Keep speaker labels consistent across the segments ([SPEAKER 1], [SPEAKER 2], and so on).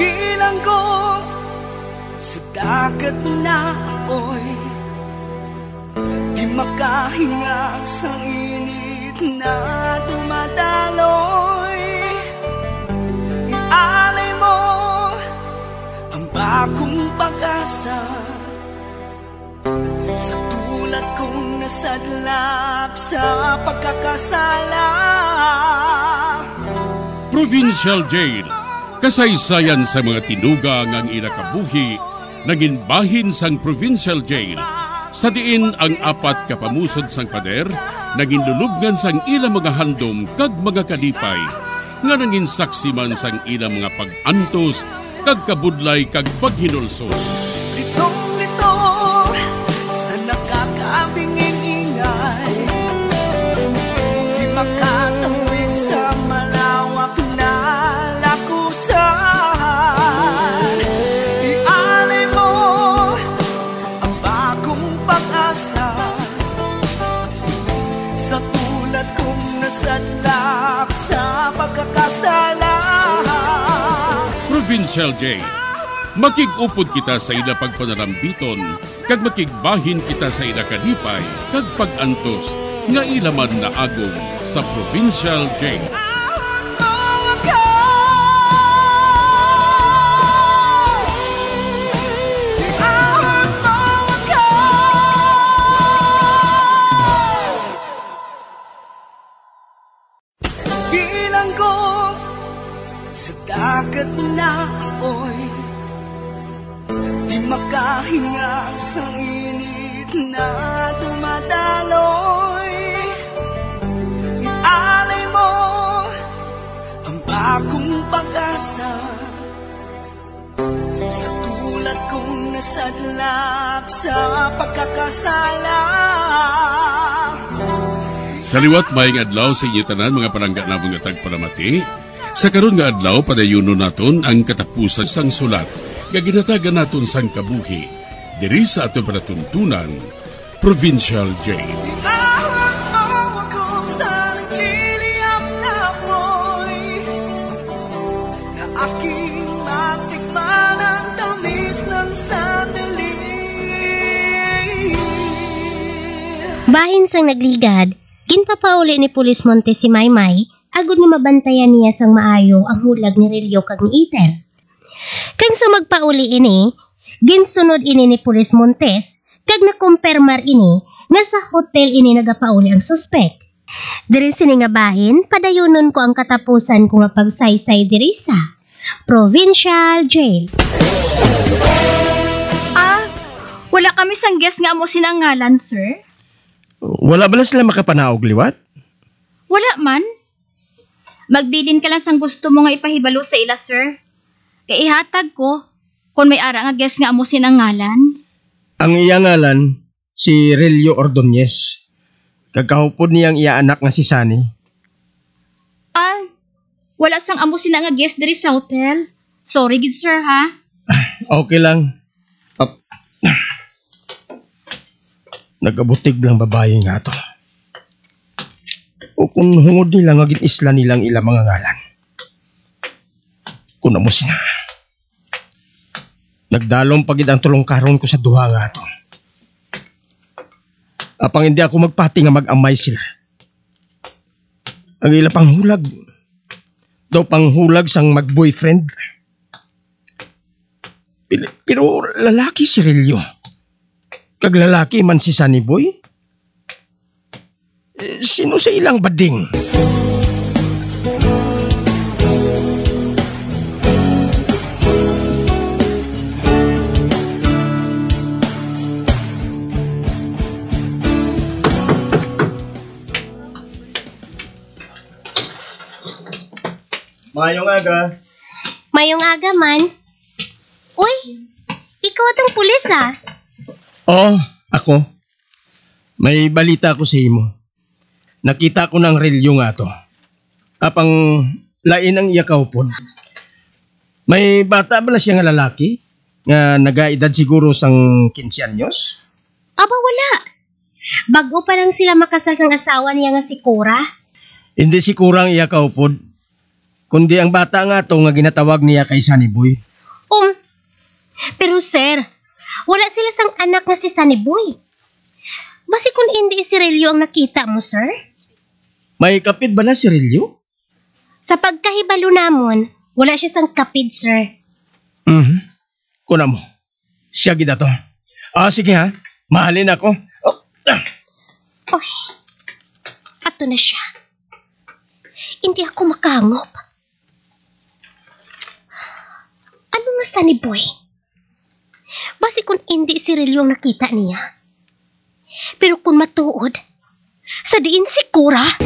[SPEAKER 1] Bilanggo sa dagat na apoy, di makahinga sa init na dumadaloy. Ialay mo ang bagong pag-asa sa tulad kong nasadlak sa pagkakasala.
[SPEAKER 2] Provincial Jail, kasaysayan sa mga tinugang ang inakabuhi, naging bahin sang Provincial Jail. Sa diin ang apat kapamusod sang pader, naging lulubngan sang ilang mga handom kag mga kalipay, nga naging saksi man sang ilang mga pag-antos, kag kabudlay kag paghinulsol.
[SPEAKER 1] Litong-lito sa nakakabinging ingay, di makatawid sa malawak na lakusan. Ialay mo ang bagong pag-asa sa tulad kong nasadlak sa pagkakasala.
[SPEAKER 2] Provincial Jail, makigupod kita sa ila pagpanarambiton, kag makigbahin kita sa ila kalipay, kag pag-antos, nga ilaman na agong sa Provincial Jail.
[SPEAKER 1] Bilanggo sa dagat na apoy, di makahinga sa init na dumadaloy. Ialay mo ang bagong pag-asa sa tulad kong nasadlak sa pagkakasala.
[SPEAKER 2] Sa liwat maayong adlaw sa inyo tanan mga palangga na mga tagpalamati. Sa karon nga adlaw padayuno naton ang katapusan sang sulat nga ginatagan naton sang kabuhi diri sa aton panatuntunan, Provincial Jail.
[SPEAKER 3] Bahin sang nagligad, ginpapauli ni Pulis Montes si Maymay, agud nga mabantayan niya sang maayo ang hulag ni Relio kag ni Iter. Kang sa magpauli ini, ginsunod ini ni Pulis Montes, kag nakumpirmar ini nga sa hotel ini nagapauli ang suspek. Diri sini nga bahin, padayunon ko ang katapusan ko nga pagsaysay diri sa Provincial Jail.
[SPEAKER 4] Wala kami sang guest nga amo sinangalan, sir?
[SPEAKER 5] Wala ba sila makapanaog liwat?
[SPEAKER 4] Wala man. Magbilin ka lang sang gusto mo nga ipahibalo sa ila, sir. Kay ihatag ko kung may ara nga guest nga amo sinangalan.
[SPEAKER 5] Ang iya ngalan, si Relio Ordonez. Kagkahupod niyang iya anak nga si Sunny.
[SPEAKER 4] Wala sang amo sina nga guest diri sa hotel. Sorry gid, sir, ha?
[SPEAKER 5] Okay lang. Nagabutig lang babae nga to. O kung hungod nila nga isla nilang ilang mga ngalan. Kung mo sina. Nagdalong pagid ang tulong karon ko sa duha nga to. Apang hindi ako magpati nga mag-amay sila. Ang ila panghulag. Daw panghulag sang mag-boyfriend. Pero lalaki si Relio. Kag lalaki man si Sunny Boy? Sino sa ilang bading? Mayong aga.
[SPEAKER 3] Mayong aga man. Uy, ikaw atong pulis
[SPEAKER 5] Oo, ako. May balita ko sa imo. Nakita ko ng Relio nga to. Apang lain ang iyakaw pod. May bata ba na siya nga lalaki? Nga nagaedad siguro sang 15 anyos?
[SPEAKER 3] Aba wala. Bago pa lang sila makasal sang asawa niya nga si Cora.
[SPEAKER 5] Hindi si Cora ang iyakaw pod. Kundi ang bata nga to nga ginatawag niya kay Sunny Boy.
[SPEAKER 3] Pero sir, wala sila sang anak nga si Sunny Boy. Basi kung hindi si Relyo ang nakita mo, sir?
[SPEAKER 5] May kapit ba na si Relyo?
[SPEAKER 3] Sa pagkahibalo namon, wala siya sang kapid, sir.
[SPEAKER 5] Kuna mo. Siya gida to. Sige ha. Mahalin ako.
[SPEAKER 3] Oy, ato na siya. Hindi ako makahangop. Ano nga Sunny Boy? Basi kung hindi si Relyo ang nakita niya. Pero kung matuod, sa diin si Cora.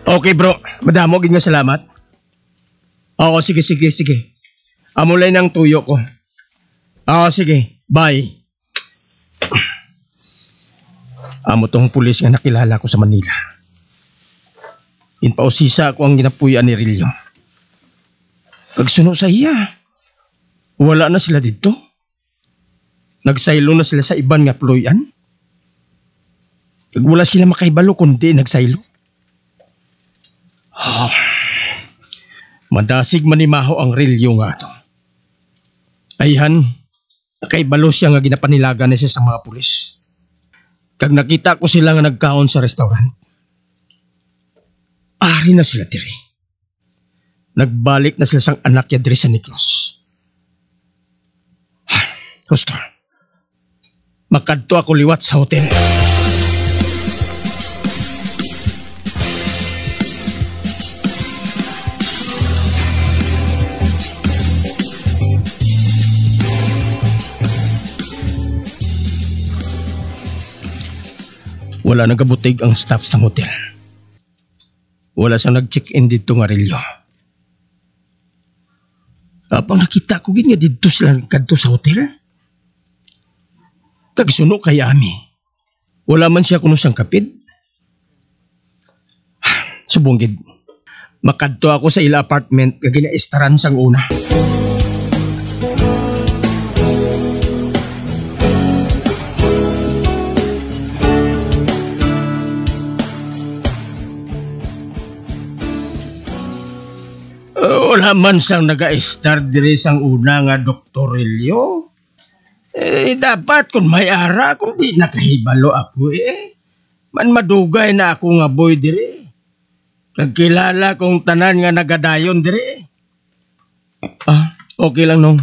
[SPEAKER 5] Okay bro, madamo gid nga salamat. Oo, sige. Amulay ng tuyo ko. Oo, sige. Bye. Amo tong pulis nga nakilala ko sa Manila. Inpausisa ako ang ginapuyan ni Relyo. Kagsuno sa iya. Wala na sila dito. Nagsaylo na sila sa iban nga ployan. Kag wala sila makaibalo kundi nagsaylo. Madasig manimaho ang Relyo nga to. Ayhan, nakaibalo siya nga ginapanilaga na siya sa mga pulis. Kag nakita ko sila nga nagkaon sa restaurant. Ari na sila diri. Nagbalik na sila sang anak ya diri sa Negros. Gusto. Makadto ako liwat sa hotel. Wala nagabutig ang staff sa hotel. Wala siyang nag-check-in dito nga Relyo. Apang nakita ko nga dito sila nagkadto sa hotel. Kagsuno kay Ami. Wala man siya kuno siyang kapid. Subong gid. Makadto ako sa ila apartment kag ginaistaran sang una. Wala man sang naga-star diri sang una nga Dr. Relyo. Dapat kung may ara, kung di nakahibalo ako man madugay na ako nga boy diri. Kagkilala kong tanan nga nagadayon diri. Okay lang nong.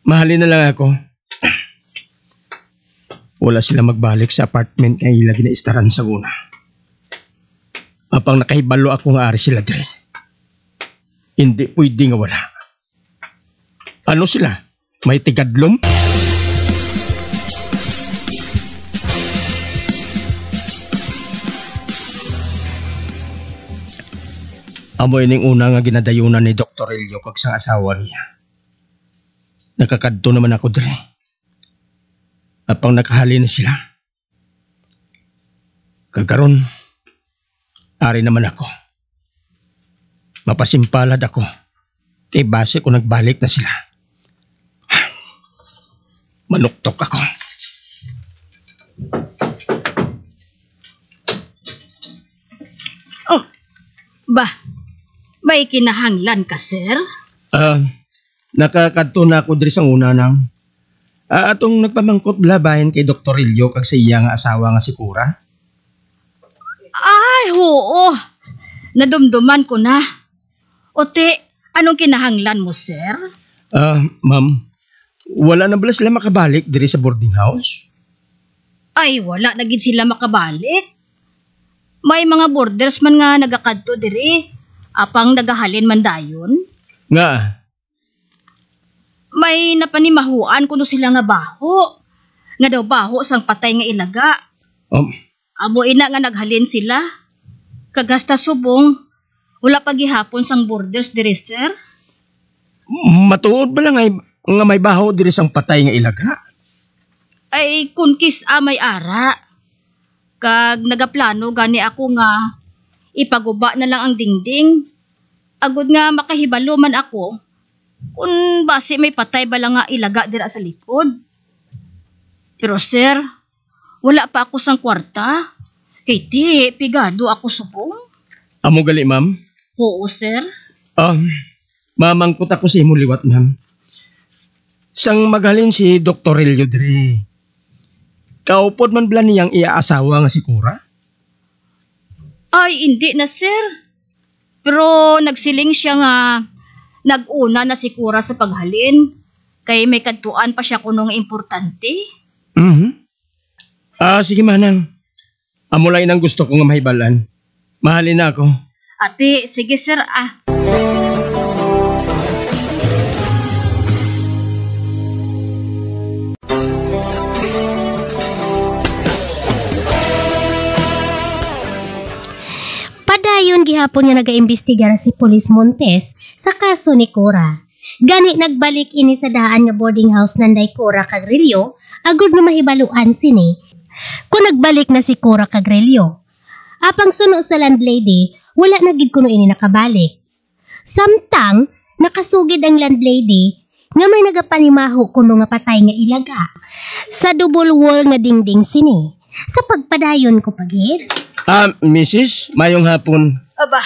[SPEAKER 5] Mahalin na lang ako. Wala sila magbalik sa apartment nga ila ginaistaran sa una. Apang nakahibalo ako nga ari sila diri. Hindi pwede nga wala. Ano sila? May tigadlom? Amoy ning una nga ginadayunan ni Dr. Relyo kag sang asawa niya. Nakakadto naman ako dire. Apang nakahali na sila. Kagaron, ari naman ako. Mapasimpalad ako. Kay base ko nagbalik na sila. Manuktok ako.
[SPEAKER 4] May kinahanglan ka, sir?
[SPEAKER 5] Nakakadto na ako diri sang una nang. Atong nagpamangkot labahin kay Dr. Relyo kag sa iya nga asawa nga si Cora.
[SPEAKER 4] Ay, oo. Nadumduman ko na. Ote, anong kinahanglan mo, sir?
[SPEAKER 5] Ma'am, wala na bala sila makabalik diri sa boarding house?
[SPEAKER 4] Ay, wala na gid sila makabalik. May mga boarders man nga nagakadto diri. Apang nagahalin man dayon.
[SPEAKER 5] Nga?
[SPEAKER 4] May napanimahuan kuno sila nga baho. Nga daw baho sang patay nga ilaga. Amo ina nga naghalin sila. Kagasta subong, wala pa gihapon sang boarders diri, sir.
[SPEAKER 5] Matuod ba lang nga may baho diri sang patay nga ilaga?
[SPEAKER 4] Ay, kun kis-a may ara. Kag nagaplano gani ako nga ipaguba na lang ang dingding. Agud nga makahibalo man ako Kung basi may patay ba lang nga ilaga dira sa likod. Pero sir, wala pa ako sang kwarta. Kay ti, pigado ako subong.
[SPEAKER 5] Amo gali, ma'am?
[SPEAKER 4] Oo, sir.
[SPEAKER 5] Mamangkot ako sa imo liwat, ma'am. Sang magalin si Dr. Relio diri. Kaupod man bala niyang iaasawa nga si Cora?
[SPEAKER 4] Ay, hindi na, sir. Pero nagsiling siya nga nag-una na si Cora sa paghalin. Kay may kadtuan pa siya kunong importante.
[SPEAKER 5] Sige manang. Amo lang ang gusto ko nga mahibalan. Mahalin na ako.
[SPEAKER 4] Ate, sige sir
[SPEAKER 3] Padayon gihapon nga nagaimbestigar si Police Montes sa kaso ni Cora. Gani nagbalik ini sa daan nga boarding house nanday Cora kag Relio, agud na mahibaluan sini. Kung nagbalik na si Cora kag Relio. Apang suno sa landlady, wala na gid kuno ini nakabalik. Samtang nakasugid ang landlady nga may nagapanimaho kuno nga patay nga ilaga sa double wall nga dingding sini. Sa pagpadayon ko pagid.
[SPEAKER 5] Mrs. Mayong hapon.
[SPEAKER 4] Aba,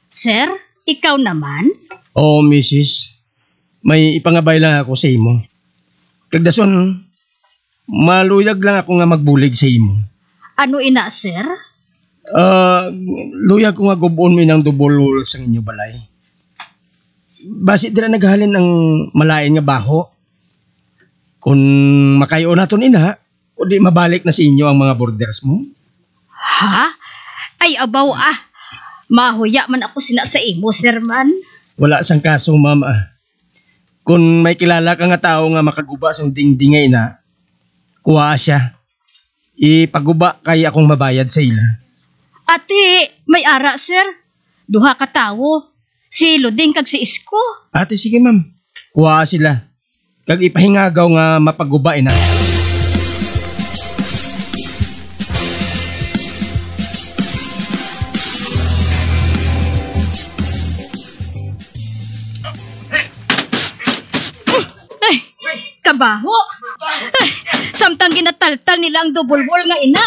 [SPEAKER 4] sir, ikaw naman?
[SPEAKER 5] Oo, Mrs. May ipangabay lang ako sa imo. Kagdason, maluyag lang ako nga magbulig sa imo.
[SPEAKER 4] Ano ina, sir?
[SPEAKER 5] Luyag ko nga gubon mo ng double wall sa inyo balay. Basi dira naghalin ang malain nga baho. Kung makayo na ton ina, kundi mabalik na sa inyo ang mga borders mo.
[SPEAKER 4] Ha? Ay, abaw Mahuya man ako sina sa imo, sir man.
[SPEAKER 5] Wala sang kaso, ma'am. Kung may kilala ka nga tao nga makaguba sang dingdingay na, kuha siya. Ipaguba kay akong mabayad sa ila.
[SPEAKER 4] Ate, may ara, sir. Duha ka tawo. Si Luding kag si Isko.
[SPEAKER 5] Ate, sige ma'am. Kuha sila. Kag ipahingagaw nga mapaguba na.
[SPEAKER 4] Kabaho. Ay, samtang ginataltal nila ang double wall nga ina.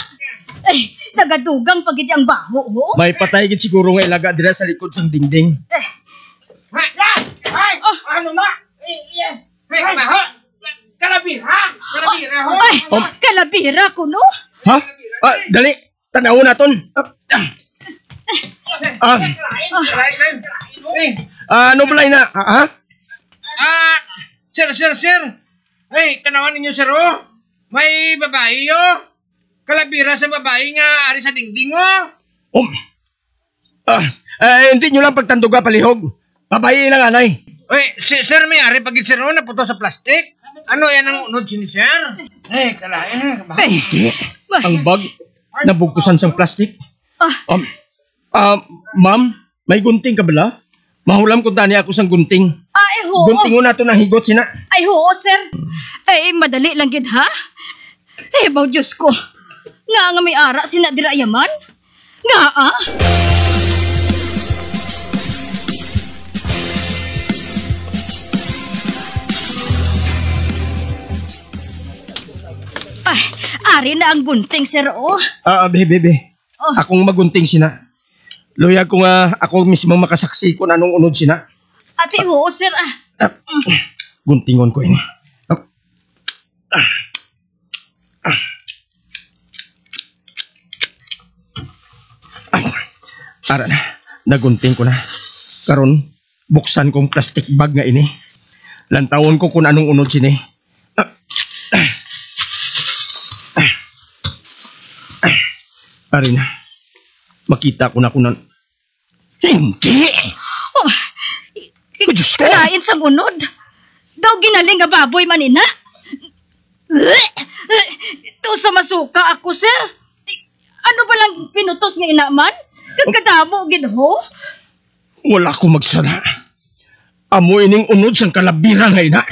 [SPEAKER 4] Ay, nagadugang pagid ang baho, ho.
[SPEAKER 5] May patay gid siguro nga ilaga dira sa likod sang dingding.
[SPEAKER 6] Ano na? Kabaho! Kalabira! Kalabira, ho!
[SPEAKER 4] Ay, kalabira ko, no?
[SPEAKER 5] Ha? Dali. Tanaw naton. Ano balay na? Ha?
[SPEAKER 6] Sir. Ay, tanawan ninyo, sir, oh. May babae, oh. Kalabira sa babae nga ari sa dingding, oh.
[SPEAKER 5] Hindi nyo lang pagtanduga palihog. Babae lang anay.
[SPEAKER 6] Uy, sir, may ari pagit, sir, oh, naputo sa plastic. Ano yan ang unod sini, sir? Ay, kalain na, kabaho.
[SPEAKER 5] Hindi. Ang bag, nabugkusan sang plastic. Ma'am, may gunting ka bala? Mahulam ko tani ako sang gunting.
[SPEAKER 4] Ay, ho.
[SPEAKER 5] Gunting na to ng higot sina.
[SPEAKER 4] Ay, ho, sir. Ay, madali lang gid, ha? Ay, baw, Diyos ko. Nga may ara sina dira yaman? Nga, Ay, ari na ang gunting, sir, oh.
[SPEAKER 5] Bebe. Akong magunting sina. Luyag ko nga ako mismo makasaksi kung anong unod sina.
[SPEAKER 4] Ate, ho, sir,
[SPEAKER 5] Guntingon ko ini. Ara na, nagunting ko na. Karon, buksan kong plastic bag nga ini. Lantawon ko kung anong unod sini. Ari na, makita ko na kunan. Hindi! Diyos ko!
[SPEAKER 4] Kalain sa munod. Daw ginaling nga baboy manina. Ito sa masuka ako, sir. Ano ba lang pinutos nga inaman? Kagkadamo, gid ho?
[SPEAKER 5] Wala ko magsana. Amo ining unod sang kalabira nga ina.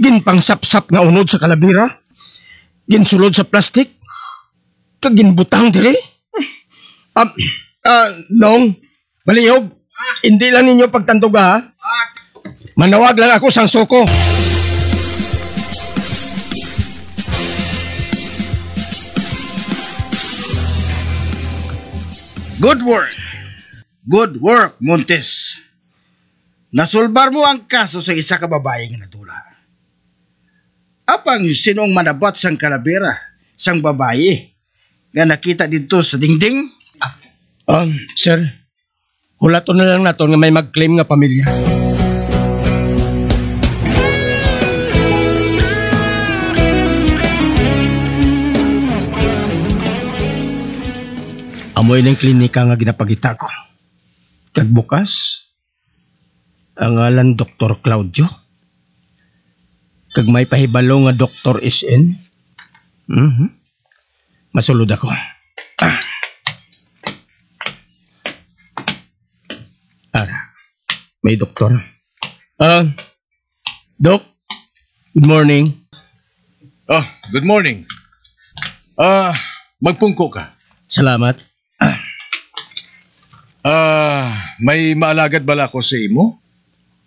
[SPEAKER 5] Ginpang sapsap nga unod sa kalabira. Ginsulod sa plastik. Kag ginbutang diri. Nong, malihog. Hindi lang ninyo pagtantuga, ha? Manawag lang ako sang suko.
[SPEAKER 7] Good work. Good work, Montes. Nasulbar mo ang kaso sa isa ka babae nga natula. Apang sinong manabat sang kalabira sang babae nga nakita dito sa dingding?
[SPEAKER 5] Sir, hulaton na lang nato nga may mag-claim nga pamilya. Amoy ng klinika nga ginapagita ko. Kag bukas, ang ngalan Dr. Claudio. Kag may pahibalo nga Dr. SN. Masulod ako. Ara, may doktor. Doc, good morning.
[SPEAKER 6] Oh, good morning. Magpungko ka.
[SPEAKER 5] Salamat.
[SPEAKER 6] May maalagad bala ko sa imo?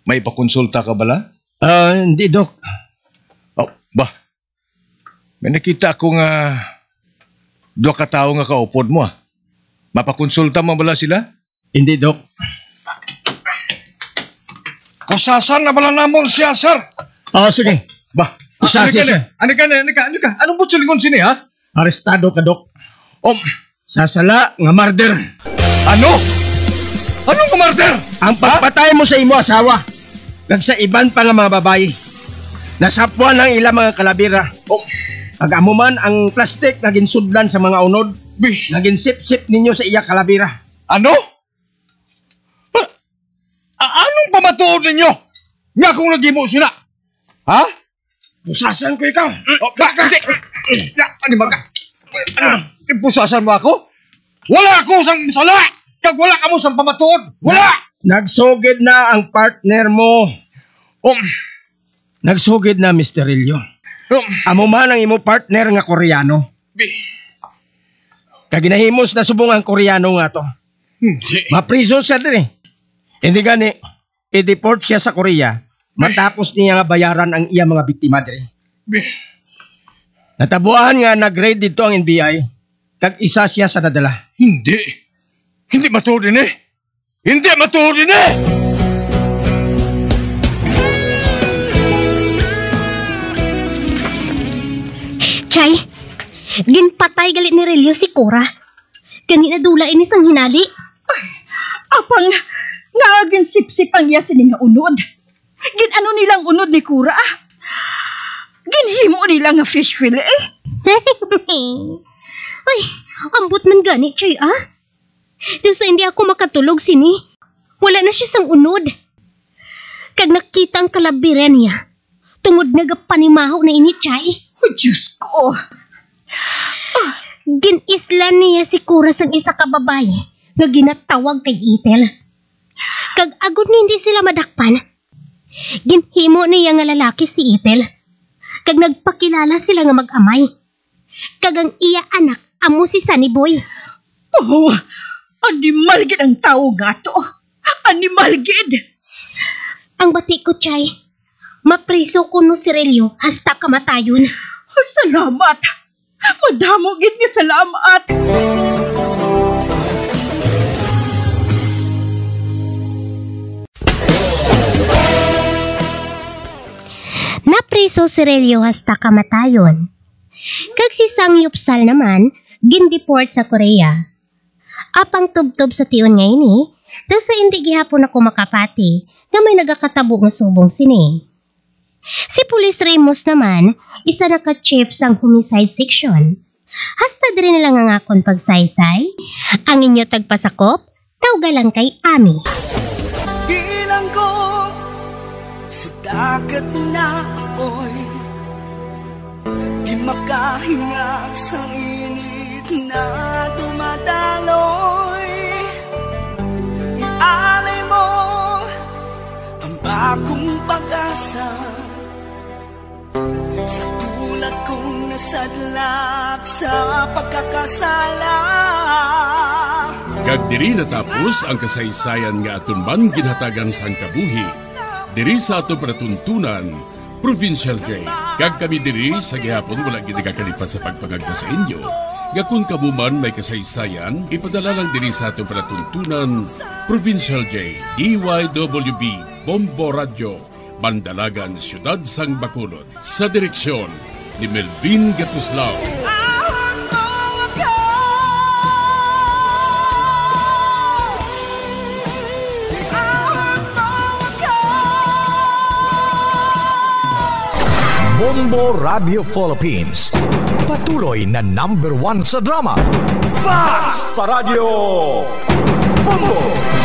[SPEAKER 6] May pakonsulta ka bala?
[SPEAKER 5] Hindi, Doc.
[SPEAKER 6] Oh, ba? May nakita ko nga dua ka tao nga kaupod mo. Mapakonsulta mo bala sila?
[SPEAKER 5] Hindi, Doc.
[SPEAKER 6] Kusasan na bala namon siya, sir?
[SPEAKER 5] Sige.
[SPEAKER 6] Ba?
[SPEAKER 5] Kusasi, sir.
[SPEAKER 6] Ano ka? Anong butsulingon sini, ha?
[SPEAKER 5] Arestado ka, Doc. Sasala nga murder.
[SPEAKER 6] Ano? Anong kumarter?
[SPEAKER 5] Ang pagpatay mo sa imo asawa. Kag sa iban pa nga mga babae. Nasapwan ang ilang mga kalabira. Ag-amo man ang plastik na ginsudlan sa mga unod. Na ginsip-sip ninyo sa iya kalabira.
[SPEAKER 6] Ano? Anong pamatuod ninyo? Nga kung nagimo sila? Ha?
[SPEAKER 5] Busasan ko ikaw.
[SPEAKER 6] Bakit? Ano ba ka? Ipusasan mo ako? Wala ako sang sala! Kag wala ka mo sang pamatuod! Wala!
[SPEAKER 5] Nagsugid na ang partner mo. Nagsugid na, Mr. Rillo. Amo man ang imo partner nga Koreano. Kag ginahimos na subong ang Koreano nga to. Mapriso siya din eh. Hindi gani, i-deport siya sa Korea matapos niya nga bayaran ang iya mga biktima din. Natabuan nga nag-raid dito ang NBI. Kag isa siya sa nadala.
[SPEAKER 6] Hindi matuod din eh. Hindi matuod din eh.
[SPEAKER 3] Chay, ginpatay galit ni Relio si Cora. Ganina dula ini sang hinali.
[SPEAKER 4] Apang nga ginsip-sip ang iya sini nga unod. Ginano nilang unod ni Cora. Ginhimo nila nga fish fillet eh.
[SPEAKER 3] Ay, ambot man gani, Chay, Doon sa hindi ako makatulog sini, wala na siya sang unod. Kag nakita ang kalabira niya, tungod nagapanimaho na ini, Chay.
[SPEAKER 4] Oh, Diyos ko.
[SPEAKER 3] Ginislan niya si Cora sang isa ka babae nga ginatawag kay Itel. Kag agud hindi sila madakpan, ginhimo niya nga lalaki si Itel. Kag nagpakilala sila nga mag-amay. Kag ang iya anak, amo si Sunny Boy.
[SPEAKER 4] Animal gid ang tao nga to. Animal gid.
[SPEAKER 3] Ang bati ko, Chay, mapriso ko no si Relio hasta kamatayon.
[SPEAKER 4] Salamat. Madamo gid nga salamat.
[SPEAKER 3] Napriso si Relio hasta kamatayon. Kag si Sang Yupsal naman, gindeport sa Korea. Apang tubtob sa tiyon nga ini, sa hindi gihapon ako makapati nga may nagakatabo nga subong sini. Si Police Ramos naman, isa na ka-chief sang homicide section. Hasta diri nila nga ngakon pagsaysay, ang inyo tagpasakop, tawga lang kay Ami.
[SPEAKER 1] Bilang ko sa dagat na apoy, di makahinga sa init na dumadaloy. Ialay mo ang bagong pag-asa sa tulad kong nasadlak sa pagkakasala.
[SPEAKER 2] Kag diri natapos ang kasaysayan nga aton man ginhatagan sang kabuhi. diri sa ato panatuntunan, Provincial Jail. Kag kami diri sa gihapon wala gid nagakalipat sa pagpangagda sa inyo. Gakun kamuman may kasaysayan, ipadala lang diri sa ato panatuntunan, Provincial Jail, DYWB, Bombo Radio, Bandalagan, Siyudad Sang Bacolod. Sa direksyon ni Melvin Gatuslao.
[SPEAKER 8] Bombo Radio Philippines. Patuloy na #1 sa drama. Basta Radio Bombo!